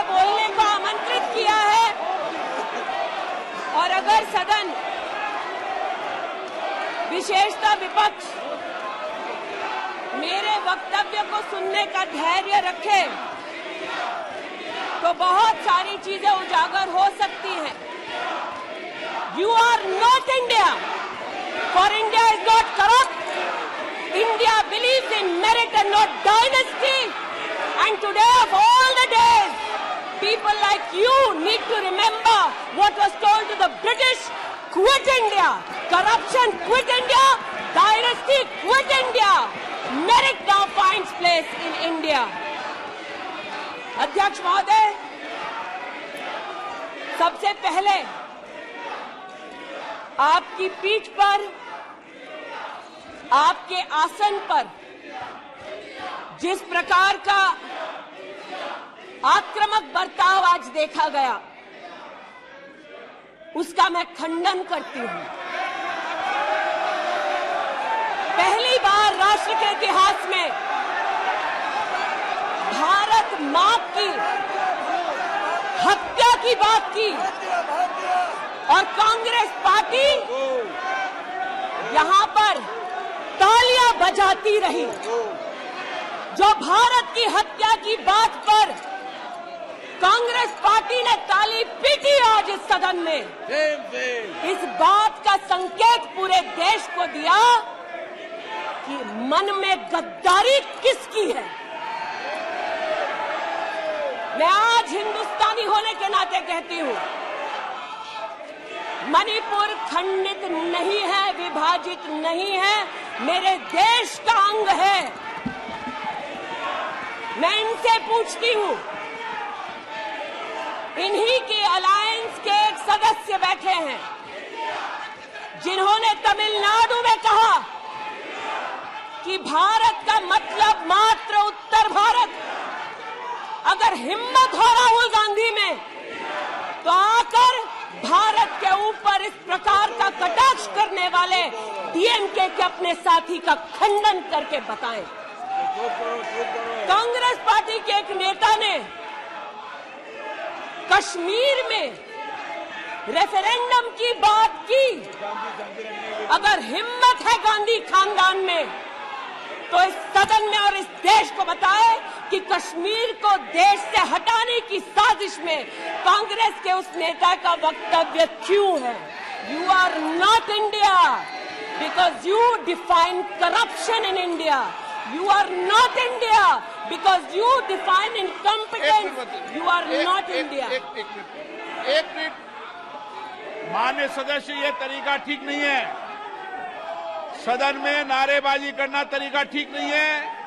मुझे बोलने को आमंत्रित किया है और अगर सदन, विशेषतः विपक्ष, मेरे वक्तव्य को सुनने का धैर्य रखे तो बहुत सारी चीजें उजागर हो सकती हैं। You are not India, for India is not corrupt. India believes in merit and not dynasty. And today of all the days, people like you need to remember what was told to the British: quit India, corruption quit India, dynasty quit India. Merit now finds place in India. अध्यक्ष महोदय, सबसे पहले आपकी पीठ पर, आपके आसन पर जिस प्रकार का आक्रामक बर्ताव आज देखा गया, उसका मैं खंडन करती हूं। पहली बार राष्ट्र के इतिहास में भारत मां की हत्या की बात की और कांग्रेस पार्टी यहां पर तालियां बजाती रही। जो भारत की हत्या की बात पर कांग्रेस पार्टी ने ताली पीटी आज इस सदन में, इस बात का संकेत पूरे देश को दिया कि मन में गद्दारी किसकी है। मैं आज हिंदुस्तानी होने के नाते कहती हूं, मणिपुर खंडित नहीं है, विभाजित नहीं है, मेरे देश का अंग है। मैं इनसे पूछती हूं, इन्हीं के अलायंस के एक सदस्य बैठे हैं जिन्होंने तमिलनाडु में कहा कि भारत का मतलब मात्र उत्तर भारत। अगर हिम्मत हो राहुल गांधी में तो आकर भारत के ऊपर इस प्रकार का कटाक्ष करने वाले डीएमके के अपने साथी का खंडन करके बताएं। कांग्रेस पार्टी के एक नेता ने कश्मीर में रेफरेंडम की बात की। अगर हिम्मत है गांधी खानदान में तो इस सदन में और इस देश को बताए कि कश्मीर को देश से हटाने की साजिश में कांग्रेस के उस नेता का वक्तव्य क्यों है। You are not India because you define corruption in India. You are not India because you define incompetence. You are not India. एक मिनट, माननीय सदस्य, ये तरीका ठीक नहीं है। सदन में नारेबाजी करना तरीका ठीक नहीं है।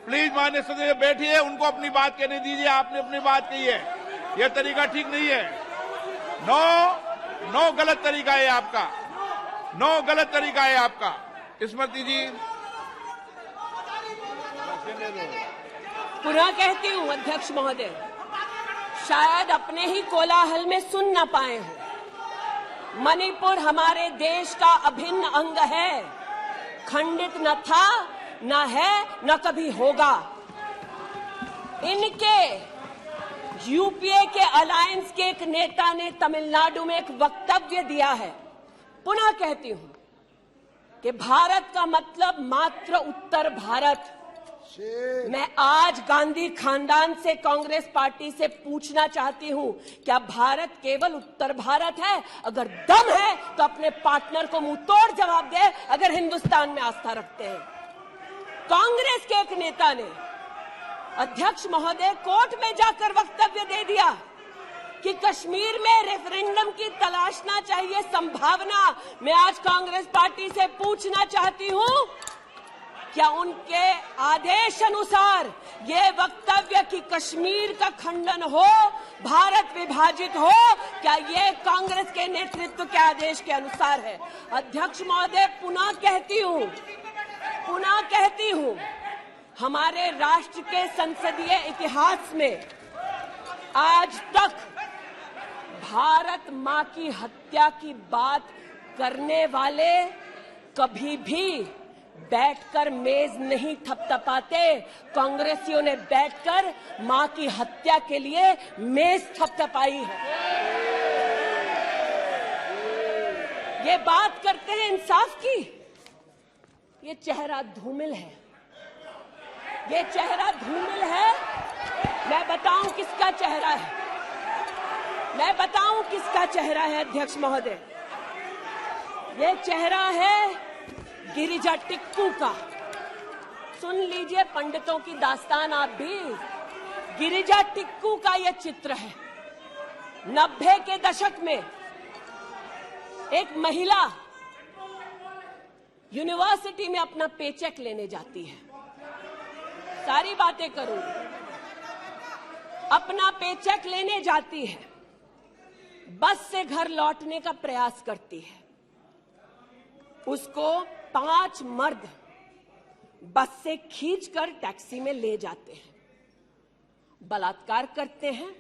प्लीज माननीय सदस्य बैठिए, उनको अपनी बात कहने दीजिए। आपने अपनी बात कही है, यह तरीका ठीक नहीं है। नो गलत तरीका है आपका, नो गलत तरीका है आपका। स्मृति जी, पुनः कहती हूं अध्यक्ष महोदय, शायद अपने ही कोलाहल में सुन न पाए हो। मणिपुर हमारे देश का अभिन्न अंग है, खंडित न था, न है, न कभी होगा। इनके यूपीए के अलायंस के एक नेता ने तमिलनाडु में एक वक्तव्य दिया है। पुनः कहती हूं कि भारत का मतलब मात्र उत्तर भारत। मैं आज गांधी खानदान से, कांग्रेस पार्टी से पूछना चाहती हूं, क्या भारत केवल उत्तर भारत है? अगर दम है तो अपने पार्टनर को मुंह तोड़ जवाब दे, अगर हिंदुस्तान में आस्था रखते हैं। कांग्रेस के एक नेता ने, अध्यक्ष महोदय, कोर्ट में जाकर वक्तव्य दे दिया कि कश्मीर में रेफरेंडम की तलाशना चाहिए संभावना। मैं आज कांग्रेस पार्टी से पूछना चाहती हूं, क्या उनके आदेश अनुसार ये वक्तव्य कि कश्मीर का खंडन हो, भारत विभाजित हो, क्या ये कांग्रेस के नेतृत्व के आदेश के अनुसार है? अध्यक्ष महोदय, पुनः कहती हूं, हमारे राष्ट्र के संसदीय इतिहास में आज तक भारत मां की हत्या की बात करने वाले कभी भी बैठकर मेज नहीं थपथपाते, कांग्रेसियों ने बैठकर मां की हत्या के लिए मेज थपथपाई है। ये बात करते हैं इंसाफ की, ये चेहरा धूमिल है, ये चेहरा धूमिल है। मैं बताऊं किसका चेहरा है, मैं बताऊं किसका चेहरा है अध्यक्ष महोदय। ये चेहरा है गिरिजा टिक्कू का। सुन लीजिए पंडितों की दास्तान आप भी। गिरिजा टिक्कू का यह चित्र है। 90 के दशक में एक महिला यूनिवर्सिटी में अपना पेचेक लेने जाती है। सारी बातें करूंगी। अपना पेचेक लेने जाती है, बस से घर लौटने का प्रयास करती है। उसको 5 मर्द बस से खींचकर टैक्सी में ले जाते हैं, बलात्कार करते हैं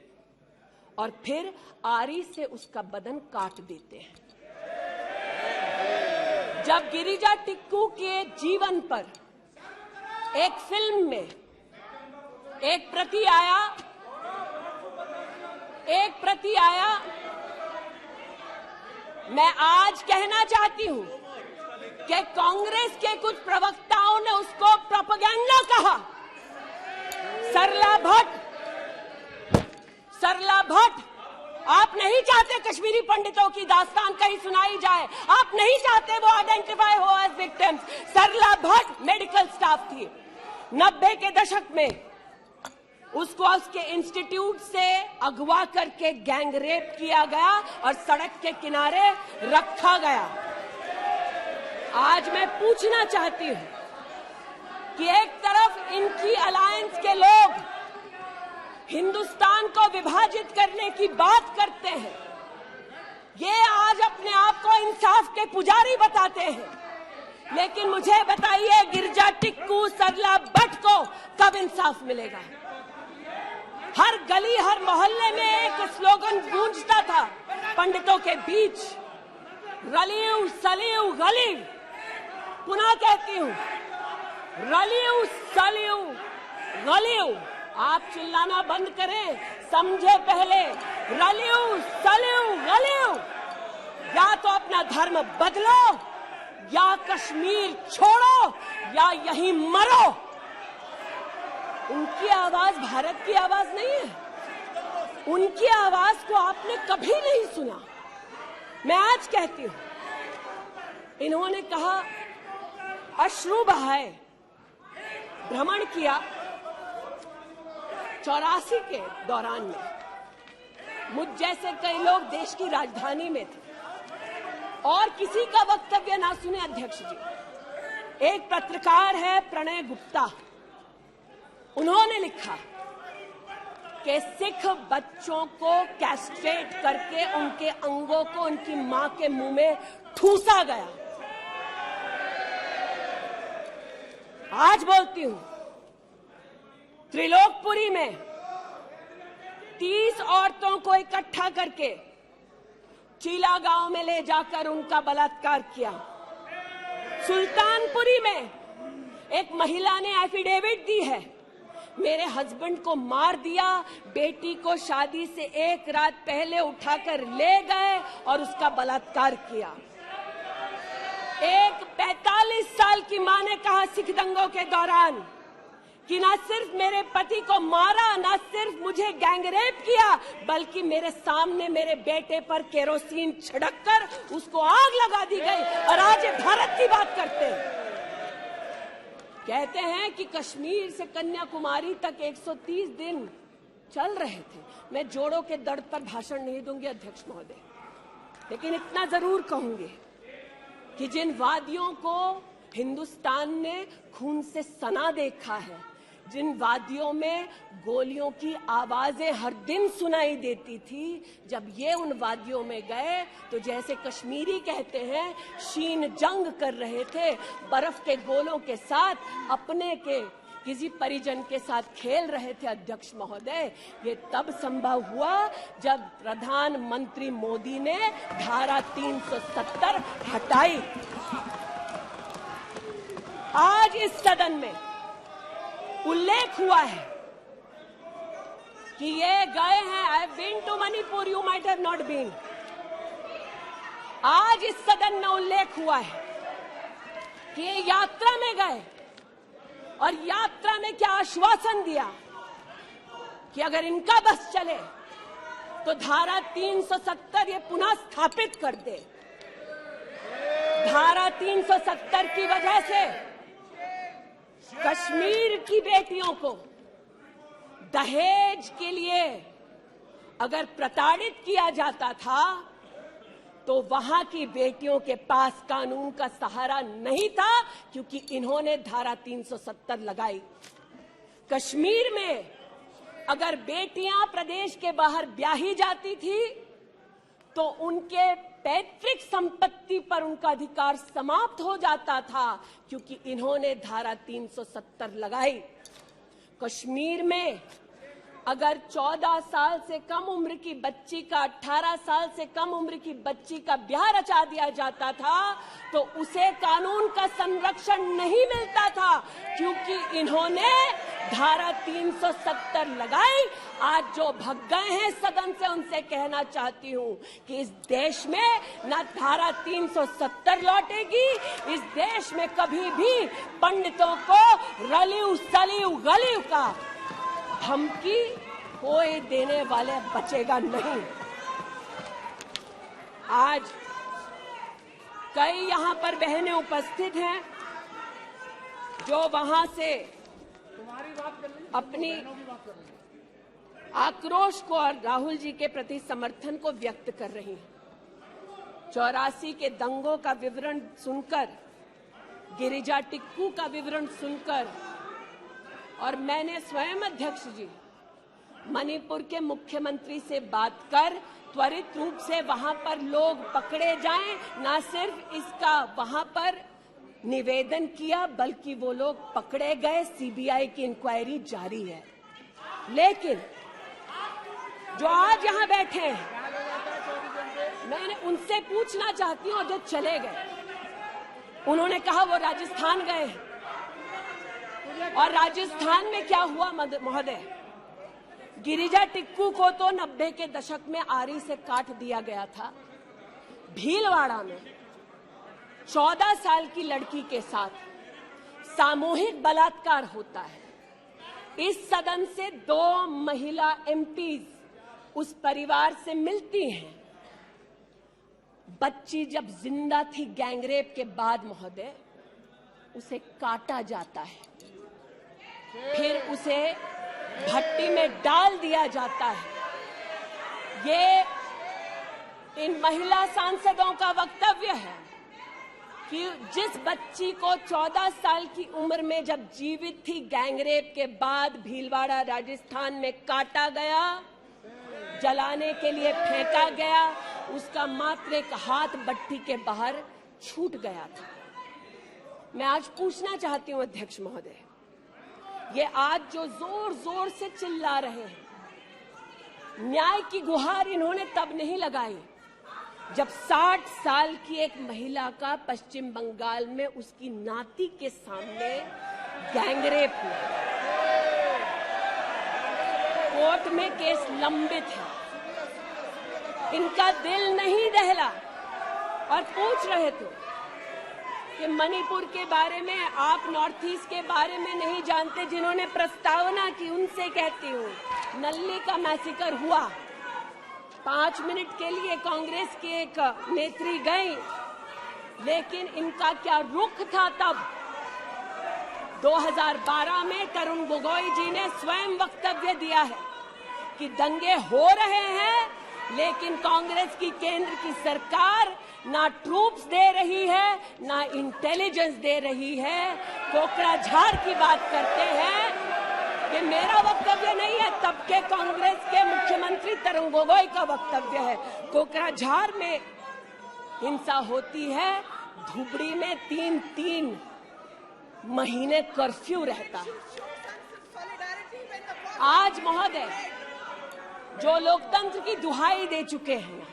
और फिर आरी से उसका बदन काट देते हैं। जब गिरिजा टिक्कू के जीवन पर एक फिल्म में एक प्रति आया, मैं आज कहना चाहती हूं कि कांग्रेस के कुछ प्रवक्ताओं ने उसको प्रोपेगेंडा कहा। सरला भट्ट, आप नहीं चाहते कश्मीरी पंडितों की दास्तान कहीं सुनाई जाए, आप नहीं चाहते वो आइडेंटिफाई हो एज विक्टिम्स। सरला भट्ट मेडिकल स्टाफ थी। 90 के दशक में उसको उसके इंस्टीट्यूट से अगवा करके गैंग रेप किया गया और सड़क के किनारे रखा गया। आज मैं पूछना चाहती हूं कि एक तरफ इनकी अलायंस के लोग हिंदुस्तान को विभाजित करने की बात करते हैं, ये आज अपने आप को इंसाफ के पुजारी बताते हैं, लेकिन मुझे बताइए गिरिजा टिक्कू, सरला भट्ट को कब इंसाफ मिलेगा? हर गली हर मोहल्ले में एक स्लोगन गूंजता था पंडितों के बीच, रलियू सलियू गलियू। पुनः कहती हूं, रलियू सलियू गलियू। आप चिल्लाना बंद करें, समझे पहले। रलियू सलियू गलियू। या तो अपना धर्म बदलो या कश्मीर छोड़ो या यहीं मरो। उनकी आवाज भारत की आवाज नहीं है। उनकी आवाज को आपने कभी नहीं सुना। मैं आज कहती हूं, इन्होंने कहा अश्रु बहाए, भ्रमण किया 84 के दौरान में। मुझ जैसे कई लोग देश की राजधानी में थे और किसी का वक्तव्य ना सुने अध्यक्ष जी। एक पत्रकार है प्रणय गुप्ता, उन्होंने लिखा कि सिख बच्चों को कैस्ट्रेट करके उनके अंगों को उनकी मां के मुंह में ठूसा गया। आज बोलती हूं, त्रिलोकपुरी में 30 औरतों को इकट्ठा करके चीला गांव में ले जाकर उनका बलात्कार किया। सुल्तानपुरी में एक महिला ने एफिडेविट दी है, मेरे हस्बैंड को मार दिया, बेटी को शादी से एक रात पहले उठाकर ले गए और उसका बलात्कार किया। एक 45 साल की मां ने कहा सिख दंगों के दौरान कि न सिर्फ मेरे पति को मारा, न सिर्फ मुझे गैंगरेप किया, बल्कि मेरे सामने मेरे बेटे पर केरोसिन छिड़ककर उसको आग लगा दी गई। और आज ये भारत की बात करते हैं। कहते हैं कि कश्मीर से कन्याकुमारी तक 130 दिन चल रहे थे। मैं जोड़ों के दर्द पर भाषण नहीं दूंगी अध्यक्ष महोदय, लेकिन इतना जरूर कहूंगी कि जिन वादियों को हिंदुस्तान ने खून से सना देखा है, जिन वादियों में गोलियों की आवाजें हर दिन सुनाई देती थी, जब ये उन वादियों में गए तो जैसे कश्मीरी कहते हैं शीन जंग कर रहे थे, बर्फ के गोलों के साथ अपने के किसी परिजन के साथ खेल रहे थे। अध्यक्ष महोदय, ये तब संभव हुआ जब प्रधानमंत्री मोदी ने धारा 370 हटाई। आज इस सदन में उल्लेख हुआ है कि ये गए हैं, I have been to Manipur, you might have not been. आज इस सदन में उल्लेख हुआ है कि ये यात्रा में गए और यात्रा में क्या आश्वासन दिया कि अगर इनका बस चले तो धारा 370 ये पुनः स्थापित कर दे। धारा 370 की वजह से कश्मीर की बेटियों को दहेज के लिए अगर प्रताड़ित किया जाता था तो वहां की बेटियों के पास कानून का सहारा नहीं था, क्योंकि इन्होंने धारा 370 लगाई। कश्मीर में अगर बेटियां प्रदेश के बाहर ब्याही जाती थी तो उनके पैतृक संपत्ति पर उनका अधिकार समाप्त हो जाता था, क्योंकि इन्होंने धारा 370 लगाई। कश्मीर में अगर 14 साल से कम उम्र की बच्ची का 18 साल से कम उम्र की बच्ची का ब्याह रचा दिया जाता था तो उसे कानून का संरक्षण नहीं मिलता था, क्योंकि इन्होंने धारा 370 लगाई। आज जो भग गए हैं सदन से उनसे कहना चाहती हूं कि इस देश में न धारा 370 लौटेगी, इस देश में कभी भी पंडितों को रलिव सलिव गलिव का धमकी कोई देने वाले बचेगा नहीं। आज कई यहां पर बहनें उपस्थित हैं जो वहां से अपनी आक्रोश को और राहुल जी के प्रति समर्थन को व्यक्त कर रही हैं। 84 के दंगों का विवरण सुनकर, गिरिजा टिक्कू का विवरण सुनकर, और मैंने स्वयं अध्यक्ष जी मणिपुर के मुख्यमंत्री से बात कर त्वरित रूप से वहां पर लोग पकड़े जाएं, न सिर्फ इसका वहां पर निवेदन किया बल्कि वो लोग पकड़े गए। सीबीआई की इंक्वायरी जारी है। लेकिन जो आज यहां बैठे हैं, मैंने उनसे पूछना चाहती हूं, जो चले गए, उन्होंने कहा वो राजस्थान गए, और राजस्थान में क्या हुआ महोदय? गिरिजा टिक्कू को तो 90 के दशक में आरी से काट दिया गया था। भीलवाड़ा में 14 साल की लड़की के साथ सामूहिक बलात्कार होता है। इस सदन से 2 महिला एमपीज उस परिवार से मिलती हैं। बच्ची जब जिंदा थी गैंगरेप के बाद महोदय, उसे काटा जाता है, फिर उसे भट्टी में डाल दिया जाता है। ये इन महिला सांसदों का वक्तव्य है कि जिस बच्ची को 14 साल की उम्र में जब जीवित थी गैंगरेप के बाद भीलवाड़ा राजस्थान में काटा गया, जलाने के लिए फेंका गया, उसका मात्र एक हाथ भट्टी के बाहर छूट गया था। मैं आज पूछना चाहती हूं अध्यक्ष महोदय, ये आज जो जोर जोर से चिल्ला रहे हैं, न्याय की गुहार इन्होंने तब नहीं लगाई जब 60 साल की एक महिला का पश्चिम बंगाल में उसकी नाती के सामने गैंगरेप हुआ। कोर्ट में केस लंबित है, इनका दिल नहीं दहला और पूछ रहे थे कि मणिपुर के बारे में आप नॉर्थ ईस्ट के बारे में नहीं जानते। जिन्होंने प्रस्तावना की उनसे कहती हूँ, नल्ली का मैसेकर हुआ, 5 मिनट के लिए कांग्रेस की एक नेत्री गई, लेकिन इनका क्या रुख था तब? 2012 में तरुण गोगोई जी ने स्वयं वक्तव्य दिया है कि दंगे हो रहे हैं, लेकिन कांग्रेस की केंद्र की सरकार ना ट्रूप्स दे रही है, ना इंटेलिजेंस दे रही है। कोकराझार की बात करते हैं, ये मेरा वक्तव्य नहीं है, तब के कांग्रेस के मुख्यमंत्री तरुण गोगोई का वक्तव्य है। कोकराझार में हिंसा होती है, धुबड़ी में 3-3 महीने कर्फ्यू रहता है। आज महोदय जो लोकतंत्र की दुहाई दे चुके हैं,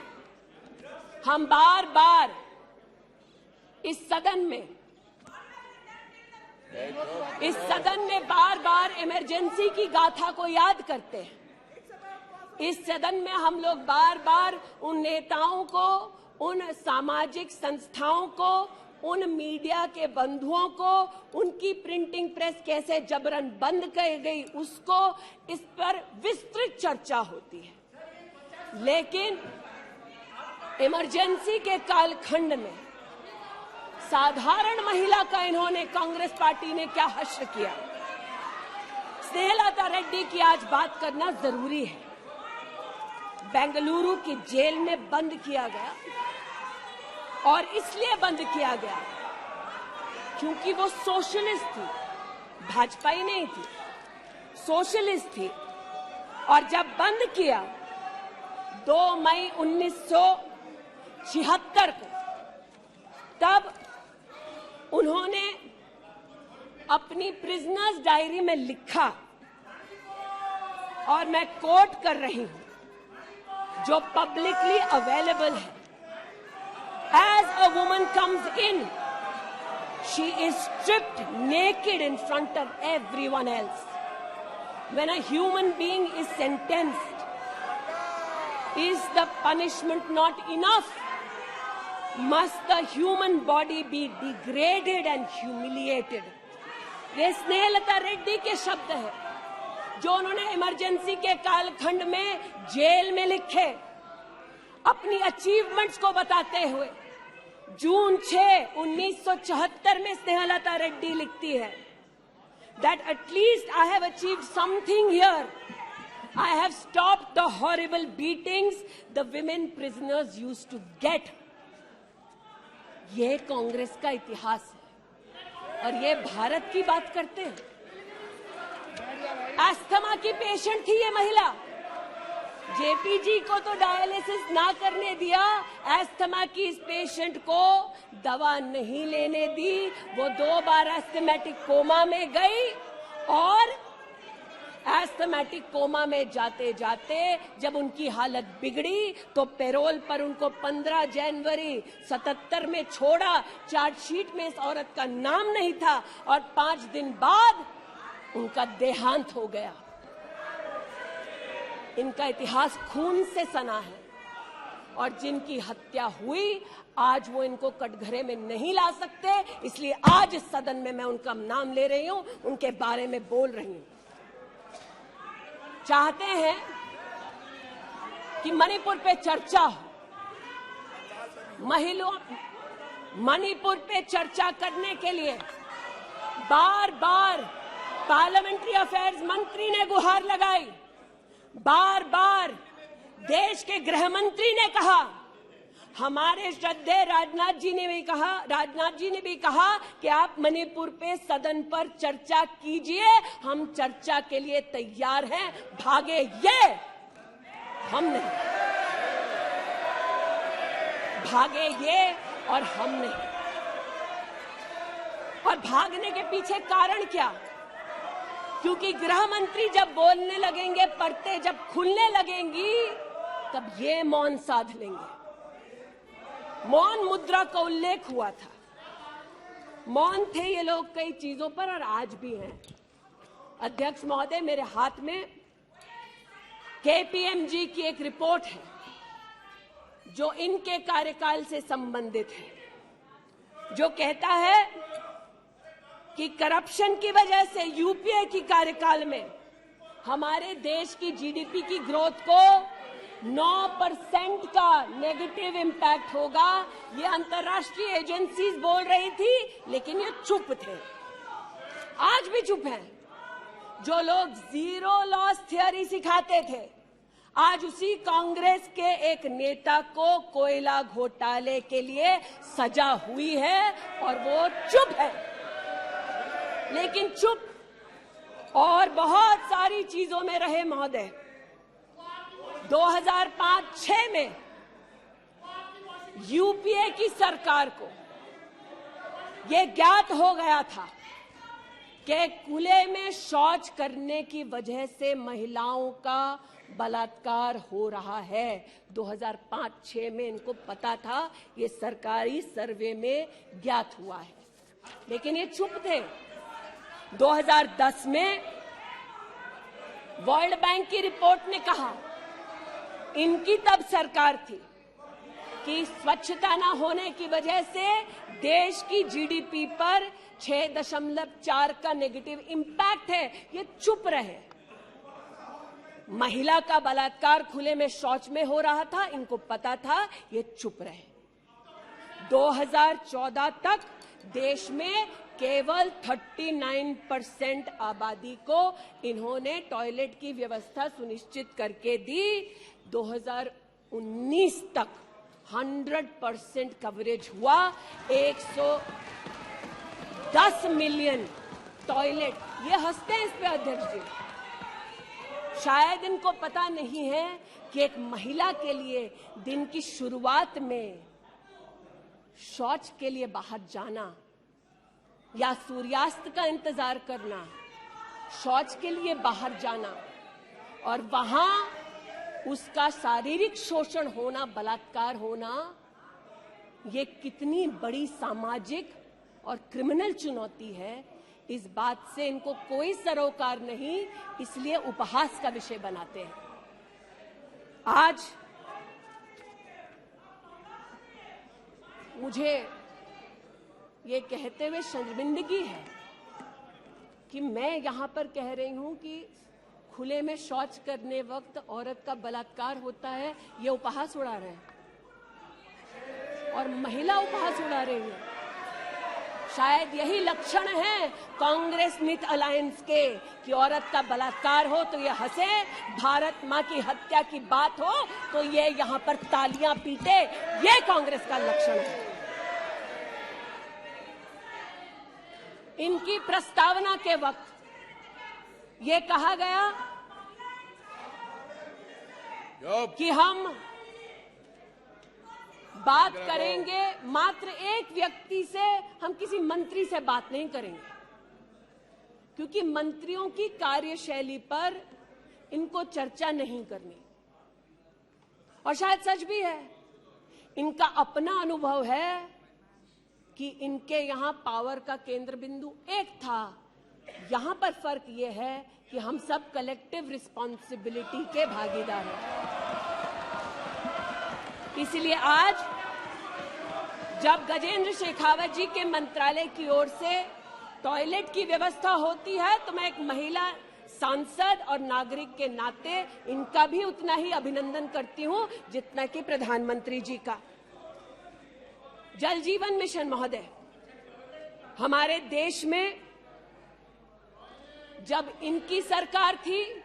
हम बार बार इस सदन में इस सदन में बार बार इमरजेंसी की गाथा को याद करते हैं। इस सदन में हम लोग बार बार उन नेताओं को, उन सामाजिक संस्थाओं को, उन मीडिया के बंधुओं को, उनकी प्रिंटिंग प्रेस कैसे जबरन बंद कर गई उसको, इस पर विस्तृत चर्चा होती है। लेकिन इमरजेंसी के कालखंड में साधारण महिला का इन्होंने, कांग्रेस पार्टी ने क्या हश्र किया। स्नेहलता रेड्डी की आज बात करना जरूरी है। बेंगलुरु की जेल में बंद किया गया और इसलिए बंद किया गया क्योंकि वो सोशलिस्ट थी, भाजपाई नहीं थी, सोशलिस्ट थी। और जब बंद किया 2 मई 1976 को, तब उन्होंने अपनी प्रिजनर्स डायरी में लिखा, और मैं कोट कर रही हूं, जो पब्लिकली अवेलेबल है। As a woman comes in, she is stripped naked in front of everyone else. When a human being is sentenced, is the punishment not enough? Must the human body be degraded and humiliated? ये स्नेहलता रेड्डी के शब्द है जो उन्होंने emergency के कालखंड में jail में लिखे, अपनी अचीवमेंट्स को बताते हुए। जून 6, 1974 में स्नेहलता रेड्डी लिखती है that at least I have achieved something here. I have stopped the horrible beatings the women prisoners used to get. ये कांग्रेस का इतिहास है और ये भारत की बात करते हैं। अस्थमा की पेशेंट थी ये महिला, जेपी जी को तो डायलिसिस ना करने दिया, अस्थमा की इस पेशेंट को दवा नहीं लेने दी। वो 2 बार एस्थमेटिक कोमा में गई और एस्थमेटिक कोमा में जाते जाते जब उनकी हालत बिगड़ी तो पैरोल पर उनको 15 जनवरी 77 में छोड़ा। चार्जशीट में इस औरत का नाम नहीं था और 5 दिन बाद उनका देहांत हो गया। इनका इतिहास खून से सना है और जिनकी हत्या हुई आज वो इनको कटघरे में नहीं ला सकते, इसलिए आज इस सदन में मैं उनका नाम ले रही हूं, उनके बारे में बोल रही हूं। चाहते हैं कि मणिपुर पे चर्चा हो, मणिपुर पे चर्चा करने के लिए बार बार पार्लियामेंट्री अफेयर्स मंत्री ने गुहार लगाई, बार बार देश के गृह मंत्री ने कहा, हमारे श्रद्धेय राजनाथ जी ने भी कहा कि आप मणिपुर पे सदन पर चर्चा कीजिए, हम चर्चा के लिए तैयार हैं, भागे ये, हम नहीं, भागे ये और हम नहीं। और भागने के पीछे कारण क्या? क्योंकि गृह मंत्री जब बोलने लगेंगे, परतें जब खुलने लगेंगी, तब ये मौन साध लेंगे। मौन मुद्रा का उल्लेख हुआ था, मौन थे ये लोग कई चीजों पर और आज भी हैं। अध्यक्ष महोदय, मेरे हाथ में केपीएमजी की एक रिपोर्ट है जो इनके कार्यकाल से संबंधित है, जो कहता है कि करप्शन की वजह से यूपीए की कार्यकाल में हमारे देश की जीडीपी की ग्रोथ को 9% का नेगेटिव इम्पैक्ट होगा। ये अंतर्राष्ट्रीय एजेंसीज बोल रही थी, लेकिन ये चुप थे, आज भी चुप हैं। जो लोग जीरो लॉस थियरी सिखाते थे, आज उसी कांग्रेस के एक नेता को कोयला घोटाले के लिए सजा हुई है और वो चुप है। लेकिन चुप और बहुत सारी चीजों में रहे महोदय। 2005-06 में यूपीए की सरकार को यह ज्ञात हो गया था कि खुले में शौच करने की वजह से महिलाओं का बलात्कार हो रहा है। 2005-06 में इनको पता था, ये सरकारी सर्वे में ज्ञात हुआ है, लेकिन ये चुप थे। 2010 में वर्ल्ड बैंक की रिपोर्ट ने कहा, इनकी तब सरकार थी, कि स्वच्छता न होने की वजह से देश की जीडीपी पर 6.4 का नेगेटिव इंपैक्ट है। ये चुप रहे। महिला का बलात्कार खुले में शौच में हो रहा था, इनको पता था, ये चुप रहे। 2014 तक देश में केवल 39% आबादी को इन्होंने टॉयलेट की व्यवस्था सुनिश्चित करके दी। 2019 तक 100% कवरेज हुआ। 110 मिलियन टॉयलेट। ये हंसते हैं इस पे अध्यक्ष जी। शायद इनको पता नहीं है कि एक महिला के लिए दिन की शुरुआत में शौच के लिए बाहर जाना या सूर्यास्त का इंतजार करना, शौच के लिए बाहर जाना और वहां उसका शारीरिक शोषण होना, बलात्कार होना, ये कितनी बड़ी सामाजिक और क्रिमिनल चुनौती है, इस बात से इनको कोई सरोकार नहीं, इसलिए उपहास का विषय बनाते हैं। आज मुझे ये कहते हुए शर्मिंदगी है कि मैं यहां पर कह रही हूं कि खुले में शौच करने वक्त औरत का बलात्कार होता है, ये उपहास उड़ा रहे हैं और महिला उपहास उड़ा रही है। शायद यही लक्षण है कांग्रेस मिथ अलायंस के कि औरत का बलात्कार हो तो ये हंसे, भारत मां की हत्या की बात हो तो ये यहां पर तालियां पीटे। ये कांग्रेस का लक्षण है। इनकी प्रस्तावना के वक्त ये कहा गया कि हम बात करेंगे मात्र एक व्यक्ति से, हम किसी मंत्री से बात नहीं करेंगे, क्योंकि मंत्रियों की कार्यशैली पर इनको चर्चा नहीं करनी। और शायद सच भी है, इनका अपना अनुभव है कि इनके यहां पावर का केंद्र बिंदु एक था। यहां पर फर्क यह है कि हम सब कलेक्टिव रिस्पॉन्सिबिलिटी के भागीदार हैं। इसलिए आज जब गजेंद्र शेखावत जी के मंत्रालय की ओर से टॉयलेट की व्यवस्था होती है, तो मैं एक महिला सांसद और नागरिक के नाते इनका भी उतना ही अभिनंदन करती हूं जितना कि प्रधानमंत्री जी का। जल जीवन मिशन महोदय, हमारे देश में जब इनकी सरकार थी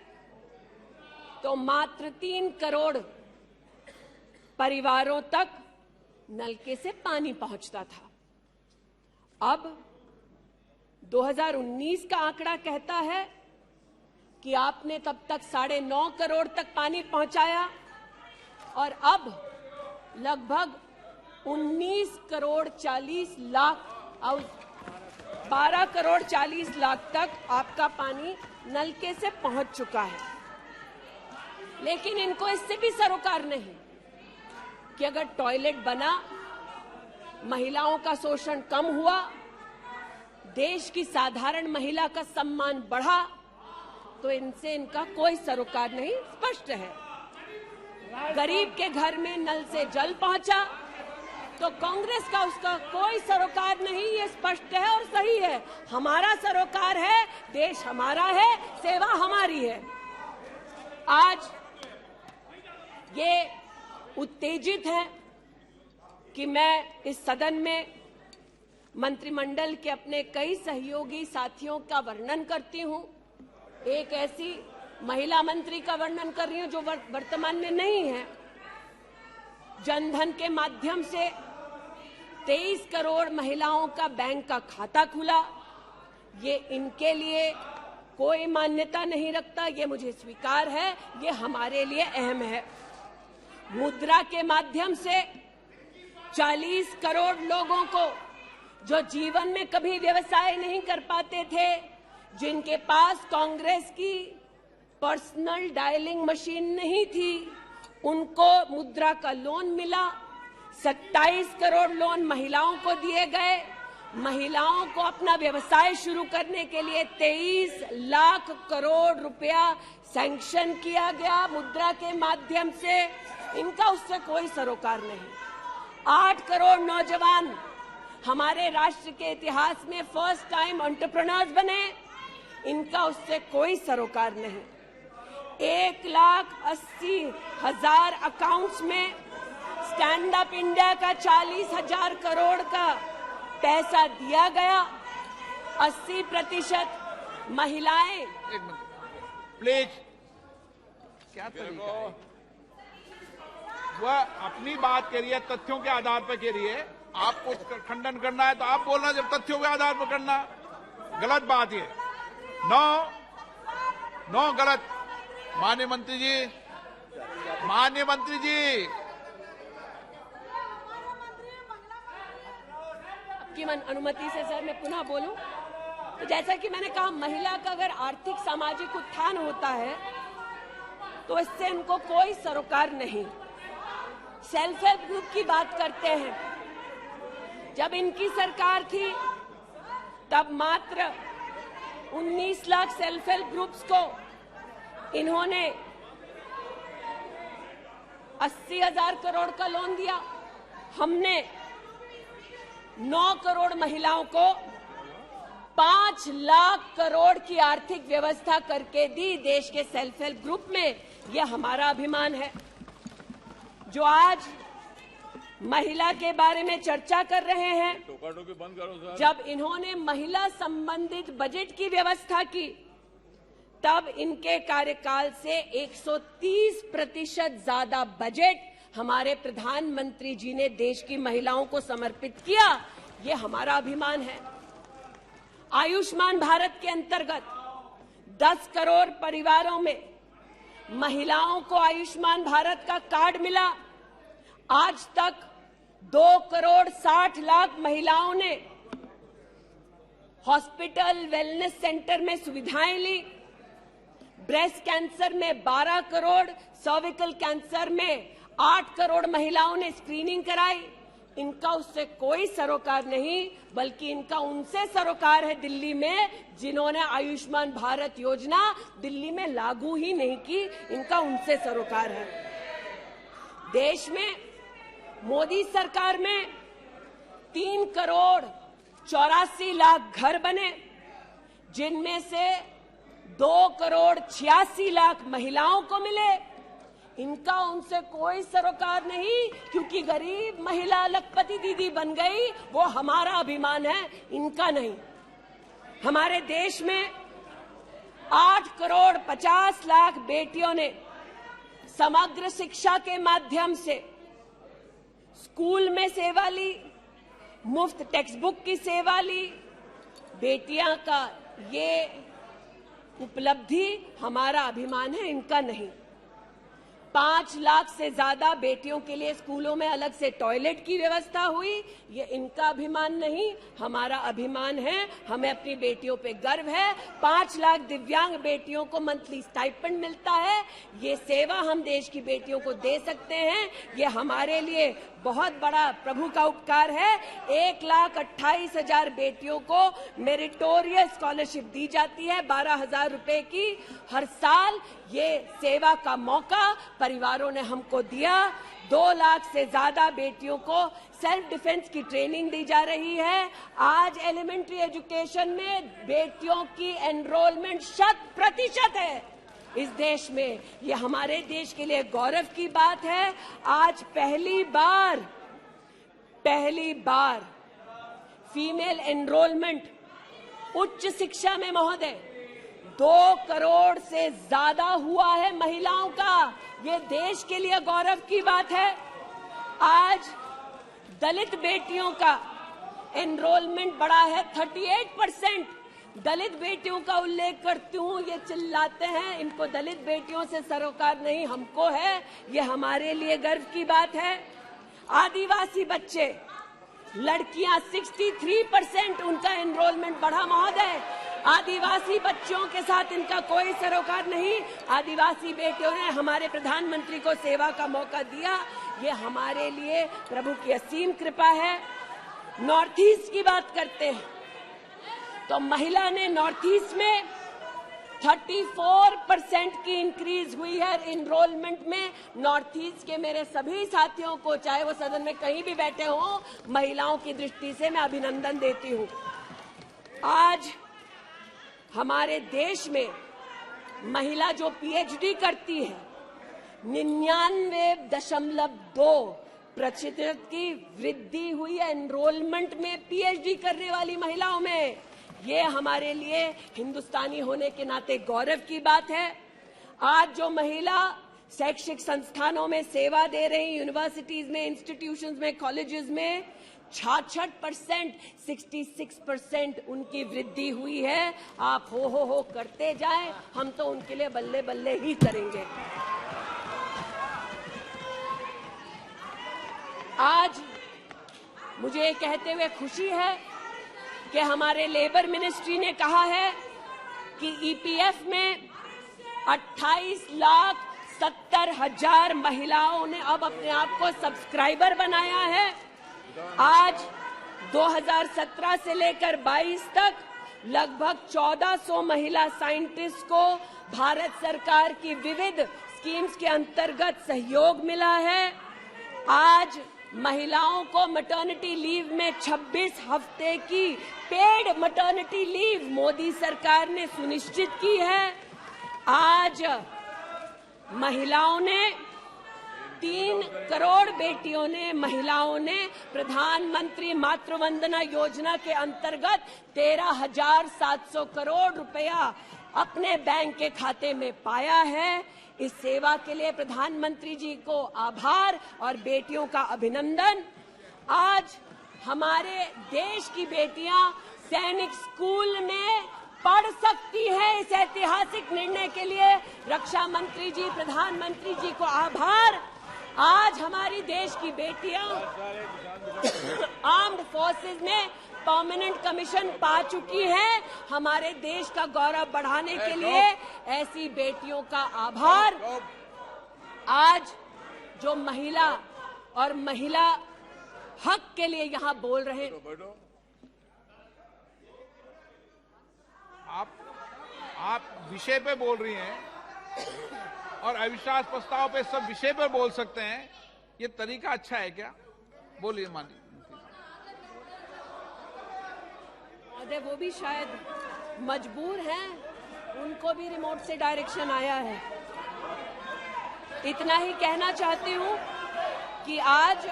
तो मात्र 3 करोड़ परिवारों तक नलके से पानी पहुंचता था। अब 2019 का आंकड़ा कहता है कि आपने तब तक 9.5 करोड़ तक पानी पहुंचाया और अब लगभग 19 करोड़ 40 लाख और 12 करोड़ 40 लाख तक आपका पानी नलके से पहुंच चुका है। लेकिन इनको इससे भी सरोकार नहीं कि अगर टॉयलेट बना, महिलाओं का शोषण कम हुआ, देश की साधारण महिला का सम्मान बढ़ा, तो इनसे इनका कोई सरोकार नहीं। स्पष्ट है, गरीब के घर में नल से जल पहुंचा तो कांग्रेस का उसका कोई सरोकार नहीं। ये स्पष्ट है और सही है। हमारा सरोकार है, देश हमारा है, सेवा हमारी है। आज ये उत्तेजित है कि मैं इस सदन में मंत्रिमंडल के अपने कई सहयोगी साथियों का वर्णन करती हूं। एक ऐसी महिला मंत्री का वर्णन कर रही हूं जो वर्तमान में नहीं है। जनधन के माध्यम से 23 करोड़ महिलाओं का बैंक का खाता खुला। ये इनके लिए कोई मान्यता नहीं रखता, ये मुझे स्वीकार है, ये हमारे लिए अहम है। मुद्रा के माध्यम से 40 करोड़ लोगों को जो जीवन में कभी व्यवसाय नहीं कर पाते थे, जिनके पास कांग्रेस की पर्सनल डायलिंग मशीन नहीं थी, उनको मुद्रा का लोन मिला। 27 करोड़ लोन महिलाओं को दिए गए। महिलाओं को अपना व्यवसाय शुरू करने के लिए 23 लाख करोड़ रुपया सैंक्शन किया गया मुद्रा के माध्यम से। इनका उससे कोई सरोकार नहीं। 8 करोड़ नौजवान हमारे राष्ट्र के इतिहास में फर्स्ट टाइम एंटरप्रेन्योर्स बने। इनका उससे कोई सरोकार नहीं। 1,80,000 अकाउंट्स में स्टैंड अप इंडिया का 40,000 करोड़ का पैसा दिया गया। 80% महिलाएं। एक मिनट प्लीज, क्या तरीका है? वह अपनी बात कह रही है, तथ्यों के आधार पर कह रही है। आपको खंडन करना है तो आप बोलना, जब तथ्यों के आधार पर करना गलत बात है। नो गलत। माननीय मंत्री जी, आपकी अनुमति से सर मैं पुनः बोलूं तो जैसा कि मैंने कहा, महिला का अगर आर्थिक सामाजिक उत्थान होता है तो इससे इनको कोई सरोकार नहीं। सेल्फ हेल्प ग्रुप की बात करते हैं। जब इनकी सरकार थी तब मात्र 19 लाख सेल्फ हेल्प ग्रुप्स को इन्होंने 80,000 करोड़ का लोन दिया। हमने 9 करोड़ महिलाओं को 5 लाख करोड़ की आर्थिक व्यवस्था करके दी देश के सेल्फ हेल्प ग्रुप में। यह हमारा अभिमान है। जो आज महिला के बारे में चर्चा कर रहे हैं, बंद करो सर। जब इन्होंने महिला संबंधित बजट की व्यवस्था की तब इनके कार्यकाल से 130% ज्यादा बजट हमारे प्रधानमंत्री जी ने देश की महिलाओं को समर्पित किया। ये हमारा अभिमान है। आयुष्मान भारत के अंतर्गत 10 करोड़ परिवारों में महिलाओं को आयुष्मान भारत का कार्ड मिला। आज तक 2 करोड़ 60 लाख महिलाओं ने हॉस्पिटल वेलनेस सेंटर में सुविधाएं ली। ब्रेस्ट कैंसर में 12 करोड़, सर्विकल कैंसर में 8 करोड़ महिलाओं ने स्क्रीनिंग कराई। इनका उससे कोई सरोकार नहीं, बल्कि इनका उनसे सरोकार है दिल्ली में, जिन्होंने आयुष्मान भारत योजना दिल्ली में लागू ही नहीं की। इनका उनसे सरोकार है। देश में मोदी सरकार में 3 करोड़ 84 लाख घर बने, जिनमें से 2 करोड़ 86 लाख महिलाओं को मिले। इनका उनसे कोई सरोकार नहीं, क्योंकि गरीब महिला लखपति दीदी बन गई। वो हमारा अभिमान है, इनका नहीं। हमारे देश में 8 करोड़ 50 लाख बेटियों ने समग्र शिक्षा के माध्यम से स्कूल में सेवा ली, मुफ्त टेक्स्ट बुक की सेवा ली। बेटियां का ये उपलब्धि हमारा अभिमान है, इनका नहीं। 5 लाख से ज्यादा बेटियों के लिए स्कूलों में अलग से टॉयलेट की व्यवस्था हुई। ये इनका अभिमान नहीं, हमारा अभिमान है। हमें अपनी बेटियों पे गर्व है। 5 लाख दिव्यांग बेटियों को मंथली स्टाइपेंड मिलता है। ये सेवा हम देश की बेटियों को दे सकते हैं। ये हमारे लिए बहुत बड़ा प्रभु का उपकार है। 1,28,000 बेटियों को मेरिटोरियस स्कॉलरशिप दी जाती है, 12,000 रुपए की हर साल। ये सेवा का मौका परिवारों ने हमको दिया। 2 लाख से ज्यादा बेटियों को सेल्फ डिफेंस की ट्रेनिंग दी जा रही है। आज एलिमेंट्री एजुकेशन में बेटियों की एनरोलमेंट 100% है इस देश में। ये हमारे देश के लिए गौरव की बात है। आज पहली बार फीमेल एनरोलमेंट उच्च शिक्षा में महोदय 2 करोड़ से ज्यादा हुआ है महिलाओं का। ये देश के लिए गौरव की बात है। आज दलित बेटियों का एनरोलमेंट बढ़ा है 38%। दलित बेटियों का उल्लेख करती हूँ, ये चिल्लाते हैं इनको दलित बेटियों से सरोकार नहीं, हमको है। ये हमारे लिए गर्व की बात है। आदिवासी बच्चे, लड़कियां 63% उनका एनरोलमेंट बढ़ा महोदय। आदिवासी बच्चों के साथ इनका कोई सरोकार नहीं। आदिवासी बेटियों ने हमारे प्रधानमंत्री को सेवा का मौका दिया। ये हमारे लिए प्रभु की असीम कृपा है। नॉर्थ ईस्ट की बात करते हैं तो महिला ने नॉर्थ ईस्ट में 34% की इंक्रीज हुई है इनरोलमेंट में। नॉर्थ ईस्ट के मेरे सभी साथियों को, चाहे वो सदन में कहीं भी बैठे हों, महिलाओं की दृष्टि से मैं अभिनंदन देती हूं। आज हमारे देश में महिला जो पीएचडी करती है 99.2% की वृद्धि हुई है एनरोलमेंट में पीएचडी करने वाली महिलाओं में। ये हमारे लिए हिंदुस्तानी होने के नाते गौरव की बात है। आज जो महिला शैक्षिक संस्थानों में सेवा दे रही, यूनिवर्सिटीज में, इंस्टीट्यूशंस में, कॉलेजेस में 66%, 66% उनकी वृद्धि हुई है। आप हो करते जाएं, हम तो उनके लिए बल्ले बल्ले ही करेंगे। आज मुझे कहते हुए खुशी है कि हमारे लेबर मिनिस्ट्री ने कहा है कि ईपीएफ में 28,70,000 महिलाओं ने अब अपने आप को सब्सक्राइबर बनाया है। आज 2017 से लेकर 22 तक लगभग 1400 महिला साइंटिस्ट को भारत सरकार की विविध स्कीम्स के अंतर्गत सहयोग मिला है। आज महिलाओं को मैटरनिटी लीव में 26 हफ्ते की पेड मैटरनिटी लीव मोदी सरकार ने सुनिश्चित की है। आज महिलाओं ने 3 करोड़ बेटियों ने, महिलाओं ने प्रधानमंत्री मातृ वंदना योजना के अंतर्गत 13,700 करोड़ रुपया अपने बैंक के खाते में पाया है। इस सेवा के लिए प्रधानमंत्री जी को आभार और बेटियों का अभिनंदन। आज हमारे देश की बेटियां सैनिक स्कूल में पढ़ सकती हैं। इस ऐतिहासिक निर्णय के लिए रक्षा मंत्री जी, प्रधानमंत्री जी को आभार। आज हमारी देश की बेटियां आर्म्ड फोर्सेस में परमानेंट कमीशन पा चुकी हैं। हमारे देश का गौरव बढ़ाने के लिए ऐसी बेटियों का आभार। आज जो महिला और महिला हक के लिए यहां बोल रहे हैं, आप विषय पे बोल रही हैं और अविश्वास प्रस्ताव पे सब विषय पर बोल सकते हैं। ये तरीका अच्छा है क्या? बोलिए माननीय। वो भी शायद मजबूर हैं, उनको भी रिमोट से डायरेक्शन आया है। इतना ही कहना चाहती हूं कि आज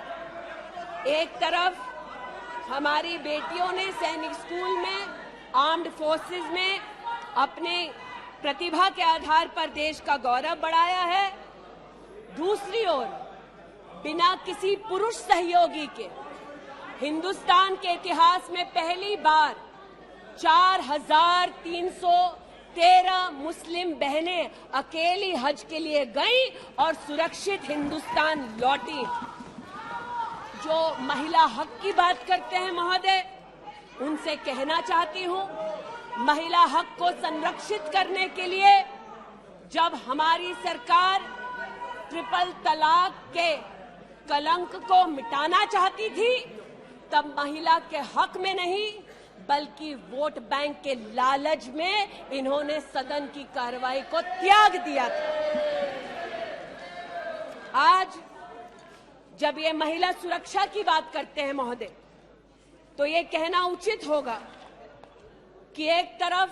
एक तरफ हमारी बेटियों ने सैनिक स्कूल में, आर्म्ड फोर्सेस में अपने प्रतिभा के आधार पर देश का गौरव बढ़ाया है। दूसरी ओर बिना किसी पुरुष सहयोगी के हिंदुस्तान के इतिहास में पहली बार 4,313 मुस्लिम बहनें अकेली हज के लिए गईं और सुरक्षित हिंदुस्तान लौटी। जो महिला हक की बात करते हैं महोदय, उनसे कहना चाहती हूं, महिला हक को संरक्षित करने के लिए जब हमारी सरकार ट्रिपल तलाक के कलंक को मिटाना चाहती थी, तब महिला के हक में नहीं बल्कि वोट बैंक के लालच में इन्होंने सदन की कार्रवाई को त्याग दिया था। आज जब ये महिला सुरक्षा की बात करते हैं महोदय, तो ये कहना उचित होगा कि एक तरफ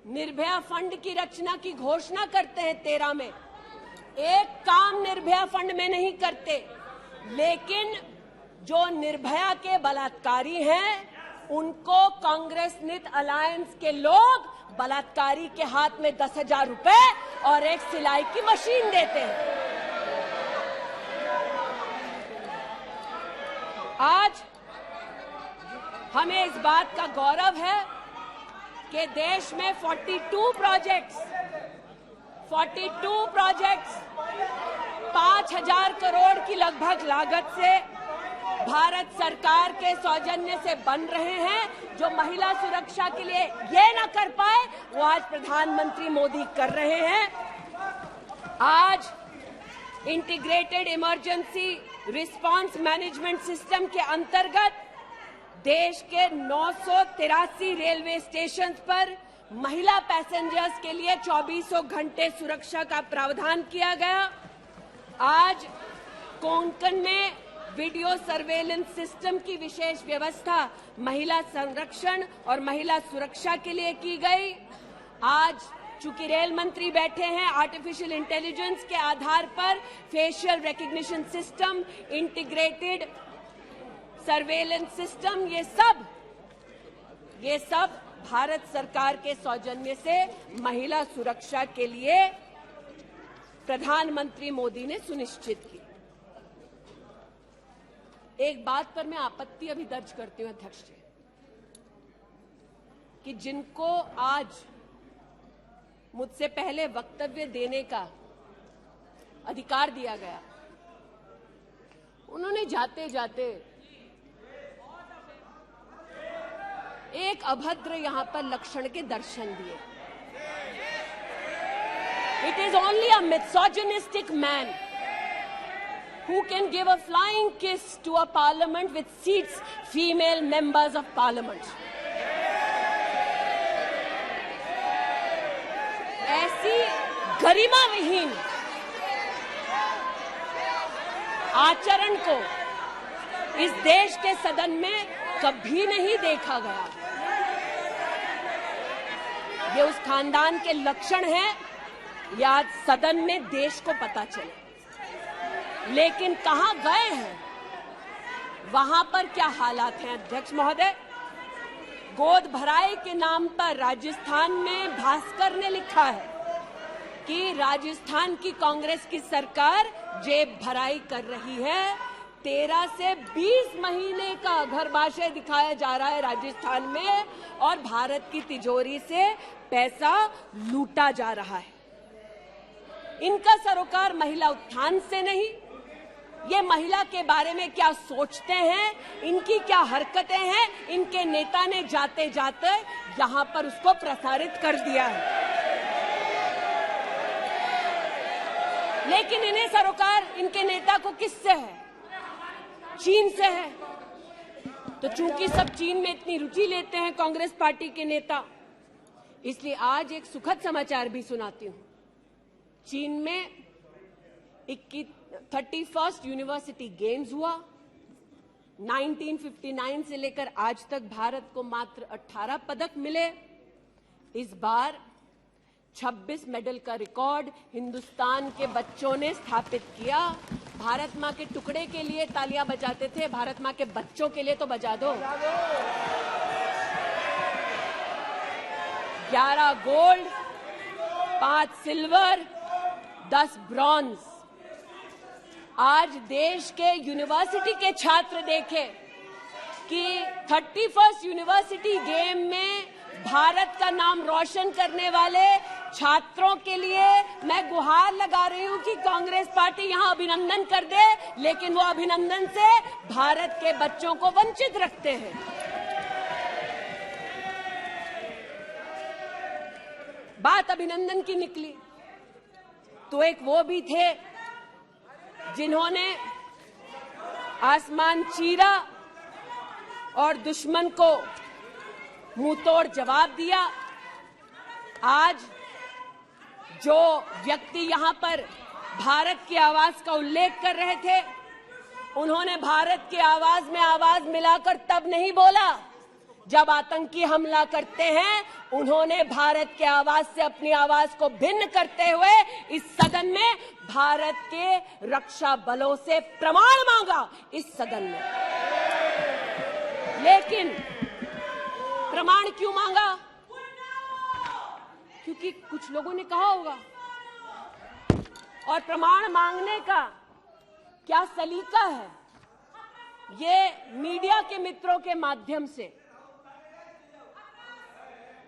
निर्भया फंड की रचना की घोषणा करते हैं 13 में, एक काम निर्भया फंड में नहीं करते, लेकिन जो निर्भया के बलात्कारी हैं उनको कांग्रेस नित अलायंस के लोग बलात्कारी के हाथ में 10,000 रुपए और एक सिलाई की मशीन देते हैं। आज हमें इस बात का गौरव है कि देश में 42 प्रोजेक्ट्स 5,000 करोड़ की लगभग लागत से भारत सरकार के सौजन्य से बन रहे हैं। जो महिला सुरक्षा के लिए ये न कर पाए, वो आज प्रधानमंत्री मोदी कर रहे हैं। आज integrated emergency response management system के अंतर्गत देश के 983 रेलवे स्टेशन पर महिला पैसेंजर्स के लिए 2400 घंटे सुरक्षा का प्रावधान किया गया। आज कोंकण में वीडियो सर्वेलेंस सिस्टम की विशेष व्यवस्था महिला संरक्षण और महिला सुरक्षा के लिए की गई। आज चूंकि रेल मंत्री बैठे हैं, आर्टिफिशियल इंटेलिजेंस के आधार पर facial recognition system, integrated surveillance system, ये सब भारत सरकार के सौजन्य से महिला सुरक्षा के लिए प्रधानमंत्री मोदी ने सुनिश्चित की। एक बात पर मैं आपत्ति अभी दर्ज करती हूं अध्यक्ष जी, कि जिनको आज मुझसे पहले वक्तव्य देने का अधिकार दिया गया, उन्होंने जाते जाते एक अभद्र यहां पर लक्षण के दर्शन दिए। It is only a misogynistic man who can give a flying kiss to a parliament which seats female members of parliament. ऐसी गरिमा विहीन आचरण को इस देश के सदन में कभी नहीं देखा गया। ये उस खानदान के लक्षण हैं, या आज सदन में देश को पता चले। लेकिन कहां गए हैं, वहां पर क्या हालात हैं अध्यक्ष महोदय? गोद भराई के नाम पर राजस्थान में भास्कर ने लिखा है कि राजस्थान की कांग्रेस की सरकार जेब भराई कर रही है। 13 से 20 महीने का घरबाशय दिखाया जा रहा है राजस्थान में, और भारत की तिजोरी से पैसा लूटा जा रहा है। इनका सरोकार महिला उत्थान से नहीं, ये महिला के बारे में क्या सोचते हैं, इनकी क्या हरकतें हैं, इनके नेता ने जाते जाते यहां पर उसको प्रसारित कर दिया है। लेकिन इन्हें सरोकार इनके नेता को किससे है? चीन से है। तो चूंकि सब चीन में इतनी रुचि लेते हैं कांग्रेस पार्टी के नेता, इसलिए आज एक सुखद समाचार भी सुनाती हूं। चीन में 31st यूनिवर्सिटी गेम्स हुआ। 1959 से लेकर आज तक भारत को मात्र 18 पदक मिले। इस बार 26 मेडल का रिकॉर्ड हिंदुस्तान के बच्चों ने स्थापित किया। भारत मां के टुकड़े के लिए तालियां बजाते थे, भारत मां के बच्चों के लिए तो बजा दो। 11 गोल्ड, 5 सिल्वर, 10 ब्रॉन्ज। आज देश के यूनिवर्सिटी के छात्र देखें कि 31st यूनिवर्सिटी गेम में भारत का नाम रोशन करने वाले छात्रों के लिए मैं गुहार लगा रही हूं कि कांग्रेस पार्टी यहां अभिनंदन कर दे, लेकिन वो अभिनंदन से भारत के बच्चों को वंचित रखते हैं। बात अभिनंदन की निकली तो एक वो भी थे जिन्होंने आसमान चीरा और दुश्मन को मुंहतोड़ जवाब दिया। आज जो व्यक्ति यहां पर भारत की आवाज का उल्लेख कर रहे थे, उन्होंने भारत की आवाज में आवाज मिलाकर तब नहीं बोला जब आतंकी हमला करते हैं। उन्होंने भारत के आवाज से अपनी आवाज को भिन्न करते हुए इस सदन में भारत के रक्षा बलों से प्रमाण मांगा इस सदन में। लेकिन प्रमाण क्यों मांगा? क्योंकि कुछ लोगों ने कहा होगा। और प्रमाण मांगने का क्या सलीका है, ये मीडिया के मित्रों के माध्यम से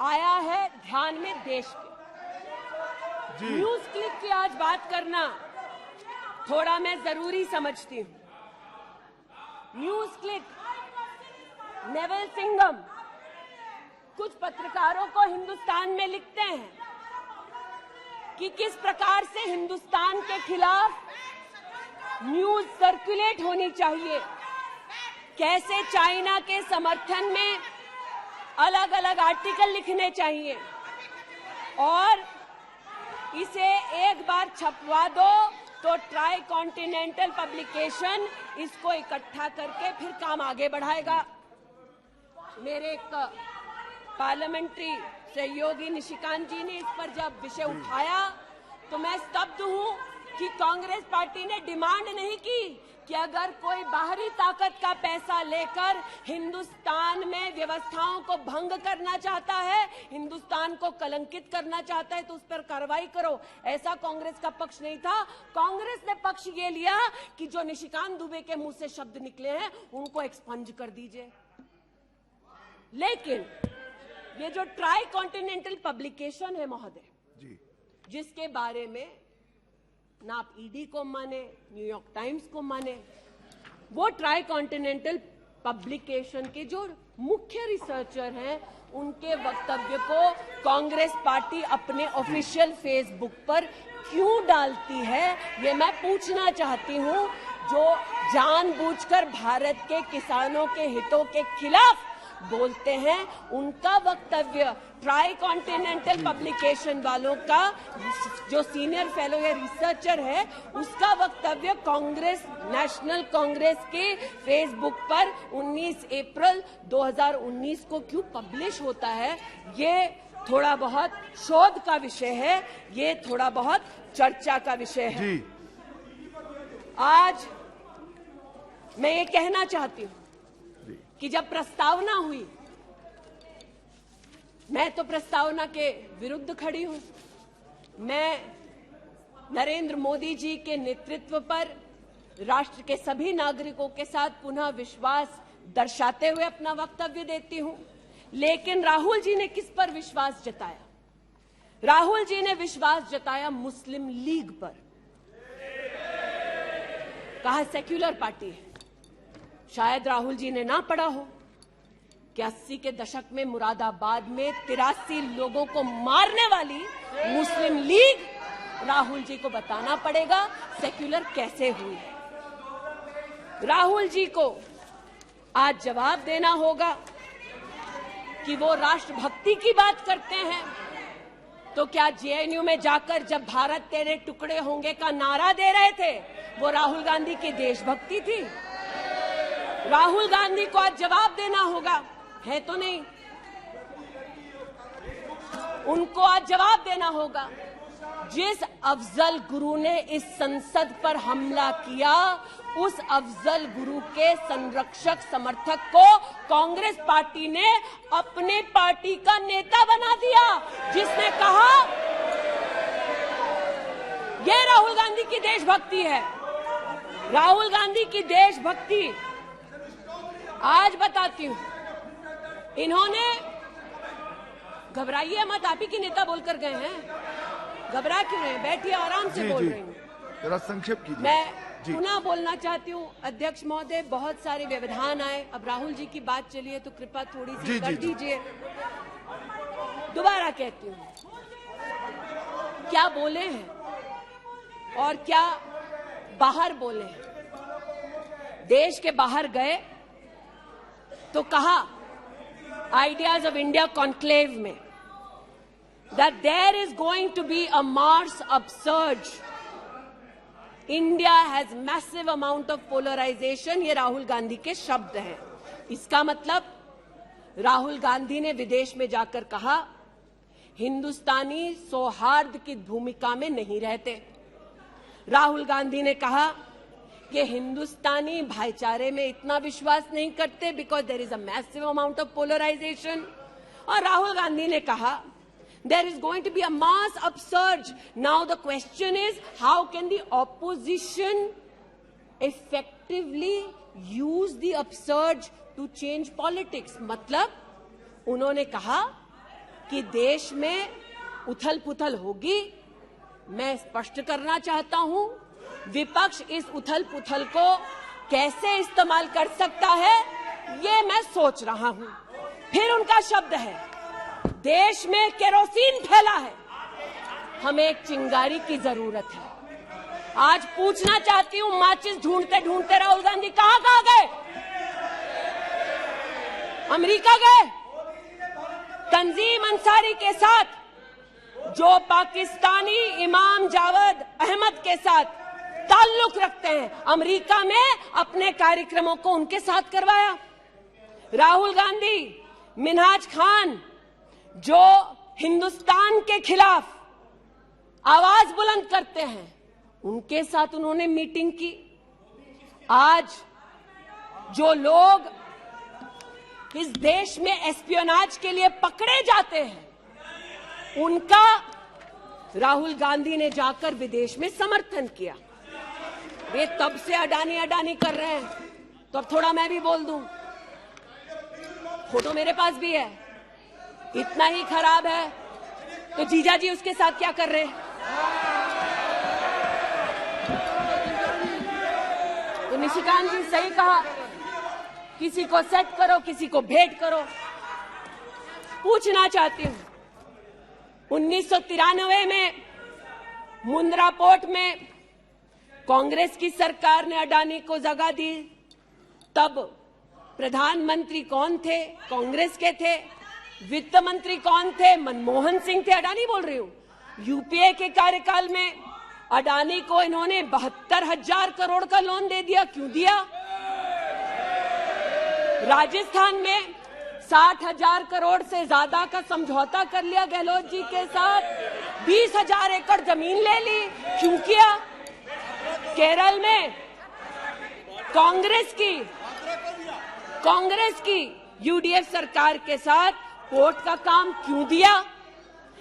आया है ध्यान में देश के। न्यूज क्लिक की आज बात करना थोड़ा मैं जरूरी समझती हूं। न्यूज क्लिक, नेवल सिंघम कुछ पत्रकारों को हिंदुस्तान में लिखते हैं कि किस प्रकार से हिंदुस्तान के खिलाफ न्यूज सर्कुलेट होनी चाहिए, कैसे चाइना के समर्थन में अलग अलग आर्टिकल लिखने चाहिए और इसे एक बार छपवा दो तो ट्राई कॉन्टिनेंटल पब्लिकेशन इसको इकट्ठा करके फिर काम आगे बढ़ाएगा। मेरे एक पार्लियामेंट्री सहयोगी निशिकांत जी ने इस पर जब विषय उठाया तो मैं स्तब्ध हूं कि कांग्रेस पार्टी ने डिमांड नहीं की कि अगर कोई बाहरी ताकत का पैसा लेकर हिंदुस्तान में व्यवस्थाओं को भंग करना चाहता है, हिंदुस्तान को कलंकित करना चाहता है तो उस पर कार्रवाई करो। ऐसा कांग्रेस का पक्ष नहीं था। कांग्रेस ने पक्ष ये लिया कि जो निशिकांत दुबे के मुंह से शब्द निकले हैं उनको एक्सपंज कर दीजिए। लेकिन ये जो ट्राई कॉन्टिनेंटल पब्लिकेशन है महोदय, जिसके बारे में ना आप ईडी को माने, न्यूयॉर्क टाइम्स को माने, वो ट्राई कॉन्टिनेंटल पब्लिकेशन के जो मुख्य रिसर्चर हैं उनके वक्तव्य को कांग्रेस पार्टी अपने ऑफिशियल फेसबुक पर क्यों डालती है, ये मैं पूछना चाहती हूं। जो जानबूझकर भारत के किसानों के हितों के खिलाफ बोलते हैं, उनका वक्तव्य ट्राई कॉन्टिनेंटल पब्लिकेशन वालों का जो सीनियर फेलो या रिसर्चर है उसका वक्तव्य कांग्रेस, नेशनल कांग्रेस के फेसबुक पर 19 अप्रैल 2019 को क्यों पब्लिश होता है, ये थोड़ा बहुत शोध का विषय है, ये थोड़ा बहुत चर्चा का विषय है। आज मैं ये कहना चाहती हूं कि जब प्रस्तावना हुई, मैं तो प्रस्तावना के विरुद्ध खड़ी हूं। मैं नरेंद्र मोदी जी के नेतृत्व पर राष्ट्र के सभी नागरिकों के साथ पुनः विश्वास दर्शाते हुए अपना वक्तव्य देती हूं। लेकिन राहुल जी ने किस पर विश्वास जताया? राहुल जी ने विश्वास जताया मुस्लिम लीग पर। कहा सेक्युलर पार्टी है। शायद राहुल जी ने ना पढ़ा हो कि 80 के दशक में मुरादाबाद में 83 लोगों को मारने वाली मुस्लिम लीग, राहुल जी को बताना पड़ेगा सेक्युलर कैसे हुई। राहुल जी को आज जवाब देना होगा कि वो राष्ट्रभक्ति की बात करते हैं तो क्या जेएनयू में जाकर जब भारत तेरे टुकड़े होंगे का नारा दे रहे थे वो राहुल गांधी की देशभक्ति थी? राहुल गांधी को आज जवाब देना होगा, है तो नहीं। उनको आज जवाब देना होगा। जिस अफजल गुरु ने इस संसद पर हमला किया, उस अफजल गुरु के संरक्षक समर्थक को कांग्रेस पार्टी ने अपने पार्टी का नेता बना दिया, जिसने कहा यह राहुल गांधी की देशभक्ति है। राहुल गांधी की देशभक्ति आज बताती हूं। इन्होंने, घबराइए मत, आप ही की नेता बोलकर गए हैं, घबरा क्यों रहे हैं? बैठिए, आराम से बोल रही हूँ। जरा संक्षेप कीजिए। मैं पुनः बोलना चाहती हूँ अध्यक्ष महोदय, बहुत सारे व्यवधान आए, अब राहुल जी की बात चली है तो कृपा थोड़ी सी कर दीजिए। दोबारा कहती हूँ, क्या बोले हैं और क्या बाहर बोले हैं। देश के बाहर गए तो कहा आइडियाज ऑफ इंडिया कॉन्क्लेव में that there is going to be a Mars upsurge. India has massive amount of polarization. ये राहुल गांधी के शब्द हैं। इसका मतलब राहुल गांधी ने विदेश में जाकर कहा हिंदुस्तानी सौहार्द की भूमिका में नहीं रहते। राहुल गांधी ने कहा कि हिंदुस्तानी भाईचारे में इतना विश्वास नहीं करते because there is a massive amount of polarization. और राहुल गांधी ने कहा there is going to be a mass upsurge. Now the question is, how can the opposition effectively use the upsurge to change politics? मतलब उन्होंने कहा कि देश में उथल-पुथल होगी। मैं स्पष्ट करना चाहता हूं, विपक्ष इस उथल-पुथल को कैसे इस्तेमाल कर सकता है, ये मैं सोच रहा हूं। फिर उनका शब्द है, देश में केरोसिन फैला है, हमें एक चिंगारी की जरूरत है। आज पूछना चाहती हूं, माचिस ढूंढते ढूंढते राहुल गांधी कहां गए? अमेरिका गए, तंजीम अंसारी के साथ, जो पाकिस्तानी इमाम जावेद अहमद के साथ ताल्लुक रखते हैं, अमेरिका में अपने कार्यक्रमों को उनके साथ करवाया। राहुल गांधी, मिन्हाज खान, जो हिंदुस्तान के खिलाफ आवाज बुलंद करते हैं, उनके साथ उन्होंने मीटिंग की। आज जो लोग इस देश में एस्पियोनाज के लिए पकड़े जाते हैं, उनका राहुल गांधी ने जाकर विदेश में समर्थन किया। वे तब से अडानी अडानी कर रहे हैं, तो अब थोड़ा मैं भी बोल दूं। फोटो मेरे पास भी है। इतना ही खराब है तो जीजा जी उसके साथ क्या कर रहे हैं? तो निशिकांत जी सही कहा, किसी को सेट करो, किसी को भेंट करो। पूछना चाहती हूं, 1993 में मुंद्रा पोर्ट में कांग्रेस की सरकार ने अडानी को जगह दी। तब प्रधानमंत्री कौन थे? कांग्रेस के थे। वित्त मंत्री कौन थे? मनमोहन सिंह थे। अडानी बोल रही हूं। यूपीए के कार्यकाल में अडानी को इन्होंने 72,000 करोड़ का लोन दे दिया। क्यों दिया? राजस्थान में 60,000 करोड़ से ज्यादा का समझौता कर लिया गहलोत जी के साथ। 20,000 एकड़ जमीन ले ली। क्यों किया? केरल में कांग्रेस की यूडीएफ सरकार के साथ पोर्ट का काम क्यों दिया?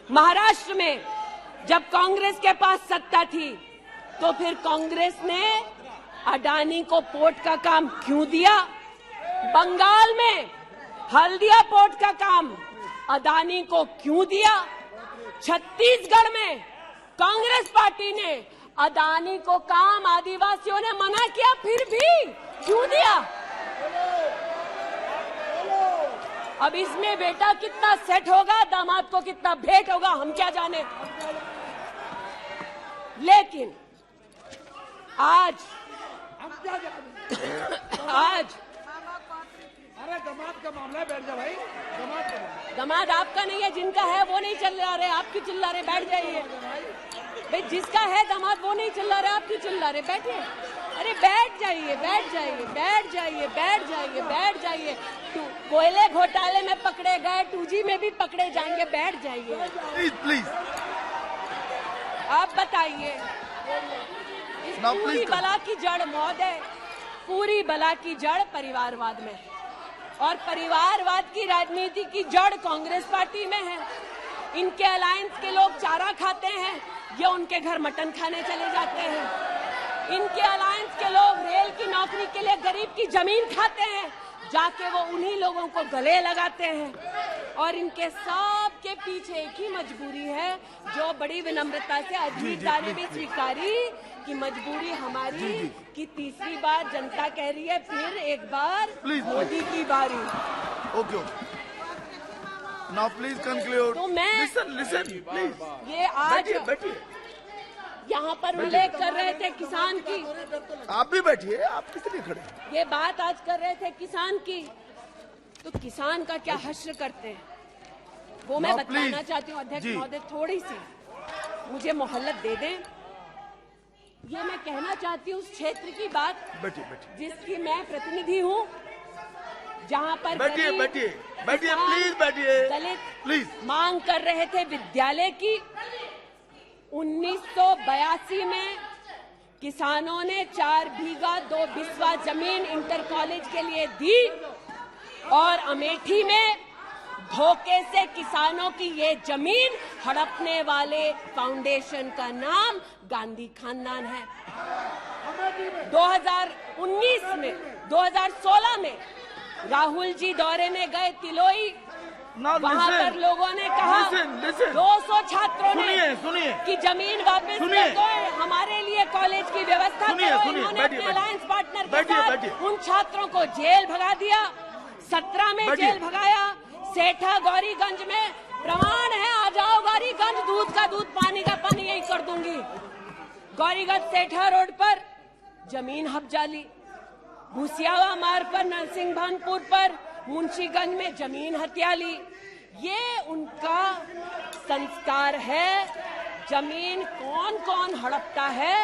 महाराष्ट्र में जब कांग्रेस के पास सत्ता थी, तो फिर कांग्रेस ने अडानी को पोर्ट का काम क्यों दिया? बंगाल में हल्दिया पोर्ट का काम अडानी को क्यों दिया? छत्तीसगढ़ में कांग्रेस पार्टी ने अडानी को काम आदिवासियों ने मना किया, फिर भी क्यों दिया? अब इसमें बेटा कितना सेट होगा, दामाद को कितना भेंट होगा, हम क्या जाने। लेकिन आज अरे दामाद का मामला है, बैठ जा भाई। दामाद आपका नहीं है, जिनका है वो नहीं चिल्ला रहे, आप क्यों चिल्ला रहे? बैठ जाइए भाई। जिसका है दामाद वो नहीं चिल्ला रहे, आप क्यों चिल्ला रहे? बैठिए। अरे बैठ जाइए, बैठ जाइए, बैठ जाइए, बैठ जाइए, बैठ जाइए। कोयले घोटाले में पकड़े गए, 2G में भी पकड़े जाएंगे। बैठ जाइए प्लीज। आप बताइए, इस पूरी बला की जड़ महोदय, पूरी बला की जड़ परिवारवाद में है, और परिवारवाद की राजनीति की जड़ कांग्रेस पार्टी में है। इनके अलायंस के लोग चारा खाते हैं, ये उनके घर मटन खाने चले जाते हैं। इनके अलायंस के लोग रेल की नौकरी के लिए गरीब की जमीन खाते हैं, जाके वो उन्हीं लोगों को गले लगाते हैं। और इनके सब के पीछे एक ही मजबूरी है, जो बड़ी विनम्रता से अजीत दा ने भी स्वीकारी कि मजबूरी हमारी कि तीसरी बार जनता कह रही है, फिर एक बार मोदी की बारी। Okay, now please conclude. तो मैं लिसन प्लीज। ये आज बैठिए। यहाँ पर उल्लेख कर रहे थे किसान की। आप भी बैठिए, आप किस लिए खड़े? ये बात आज कर रहे थे किसान की, तो किसान का क्या हश्र करते हैं वो मैं बताना चाहती हूँ। अध्यक्ष महोदय, थोड़ी सी मुझे मोहल्लत दे दें। ये मैं कहना चाहती हूँ उस क्षेत्र की बात, जिसकी मैं प्रतिनिधि हूँ, जहाँ पर बैठिए प्लीज, बैठिए दलित प्लीज मांग कर रहे थे विद्यालय की। 1982 में किसानों ने 4 बीघा 2 बिस्वा जमीन इंटर कॉलेज के लिए दी, और अमेठी में धोखे से किसानों की ये जमीन हड़पने वाले फाउंडेशन का नाम गांधी खानदान है। 2016 में राहुल जी दौरे में गए तिलोई, वहाँ पर लोगों ने कहा, 200 छात्रों ने सुनिए कि जमीन वापस कर दो, हमारे लिए कॉलेज की व्यवस्था करो। इन्होंने अपने अलायंस पार्टनर के साथ उन छात्रों को जेल भगा दिया। 17 में जेल भगाया। सेठा गौरीगंज में प्रमाण है, आ जाओ गौरीगंज, दूध का दूध, पानी का पानी, यही कर दूंगी। गौरीगंज सेठा रोड पर जमीन हब्जाली, भूसियावा मार्ग पर, नरसिंह भानपुर पर मुंशीगंज में जमीन हथिया ली। ये उनका संस्कार है। जमीन कौन कौन हड़पता है,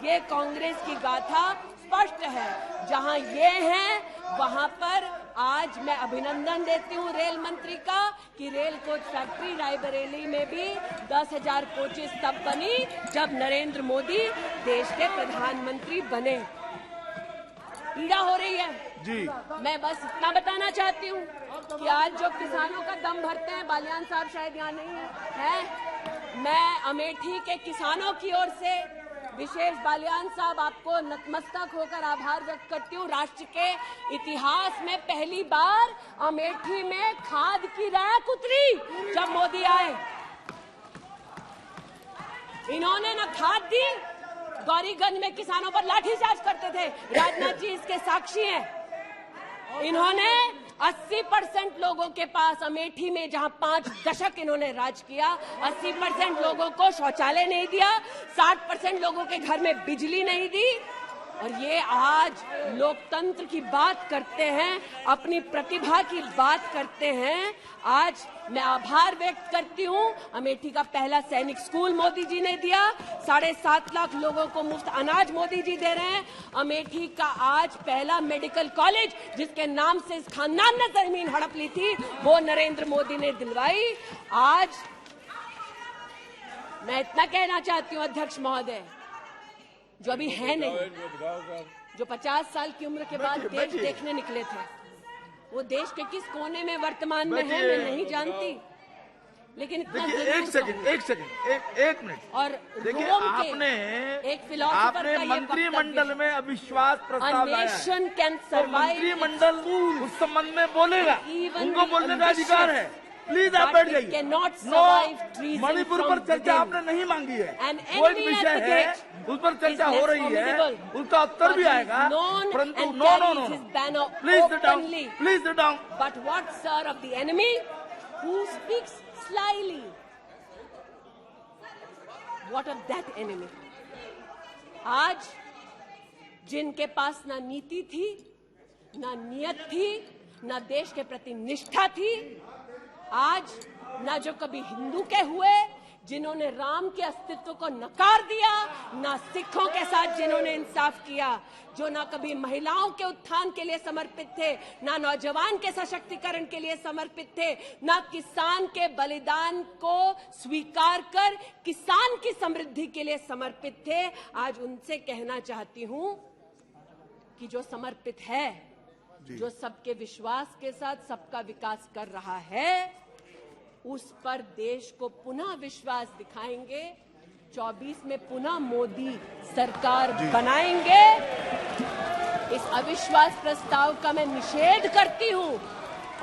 ये कांग्रेस की गाथा स्पष्ट है। जहां ये हैं वहां पर आज मैं अभिनंदन देती हूं रेल मंत्री का कि रेल कोच फैक्ट्री रायबरेली में भी 10,000 कोचेस तब बनी जब नरेंद्र मोदी देश के प्रधानमंत्री बने। पीड़ा हो रही है जी। मैं बस इतना बताना चाहती हूँ कि आज जो किसानों का दम भरते हैं, बालियान साहब शायद यहाँ नहीं है, मैं अमेठी के किसानों की ओर से विशेष बालियान साहब आपको नतमस्तक होकर आभार व्यक्त करती हूँ। राष्ट्र के इतिहास में पहली बार अमेठी में खाद की रैक उतरी जब मोदी आए। इन्होंने न खाद दी, गौरीगंज में किसानों पर लाठीचार्ज करते थे, राजनाथ जी इसके साक्षी हैं। इन्होंने 80% लोगों के पास अमेठी में, जहां 5 दशक इन्होंने राज किया, 80% लोगों को शौचालय नहीं दिया, 60% लोगों के घर में बिजली नहीं दी। और ये आज लोकतंत्र की बात करते हैं, अपनी प्रतिभा की बात करते हैं। आज मैं आभार व्यक्त करती हूँ, अमेठी का पहला सैनिक स्कूल मोदी जी ने दिया, 7.5 लाख लोगों को मुफ्त अनाज मोदी जी दे रहे हैं। अमेठी का आज पहला मेडिकल कॉलेज, जिसके नाम से इस खानदान ने जमीन हड़प ली थी, वो नरेंद्र मोदी ने दिलवाई। आज मैं इतना कहना चाहती हूँ अध्यक्ष महोदय, जो अभी है नहीं, जो 50 साल की उम्र के बाद देश देखने निकले थे, वो देश के किस कोने में वर्तमान में है मैं नहीं जानती, लेकिन इतना एक मिनट। और देखिए, रोम आपने एक फिलोसोफर का ये मंत्रिमंडल में अविश्वास प्रस्ताव लाया है, तो मंत्रिमंडल उस संबंध में बोलेगा, उनको बोलने का अधिकार है। प्लीज आप बैठ जाइए। नो, मणिपुर पर चर्चा आपने नहीं मांगी है, वो एक विषय है, उस पर चर्चा हो रही है, उसका उत्तर भी आएगा, परंतु no, please sit down, please sit down. But what sir of the enemy who speaks slyly, what of that enemy? आज जिनके पास ना नीति थी, ना नियत थी, ना देश के प्रति निष्ठा थी, आज ना जो कभी हिंदू के हुए, जिन्होंने राम के अस्तित्व को नकार दिया, ना सिखों के साथ जिन्होंने इंसाफ किया, जो ना कभी महिलाओं के उत्थान के लिए समर्पित थे, ना नौजवान के सशक्तिकरण के लिए समर्पित थे, ना किसान के बलिदान को स्वीकार कर किसान की समृद्धि के लिए समर्पित थे। आज उनसे कहना चाहती हूं कि जो समर्पित है, जो सबके विश्वास के साथ सबका विकास कर रहा है, उस पर देश को पुनः विश्वास दिखाएंगे। 24 में पुनः मोदी सरकार बनाएंगे। इस अविश्वास प्रस्ताव का मैं निषेध करती हूं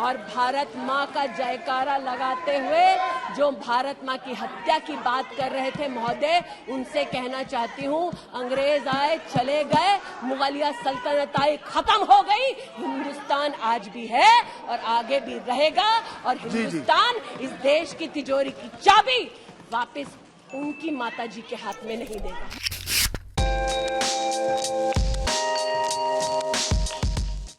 और भारत मां का जयकारा लगाते हुए जो भारत मां की हत्या की बात कर रहे थे महोदय, उनसे कहना चाहती हूं, अंग्रेज आए चले गए, मुगलिया सल्तनत आई खत्म हो गई, हिंदुस्तान आज भी है और आगे भी रहेगा। और हिंदुस्तान इस देश की तिजोरी की चाबी वापस उनकी माताजी के हाथ में नहीं देगा।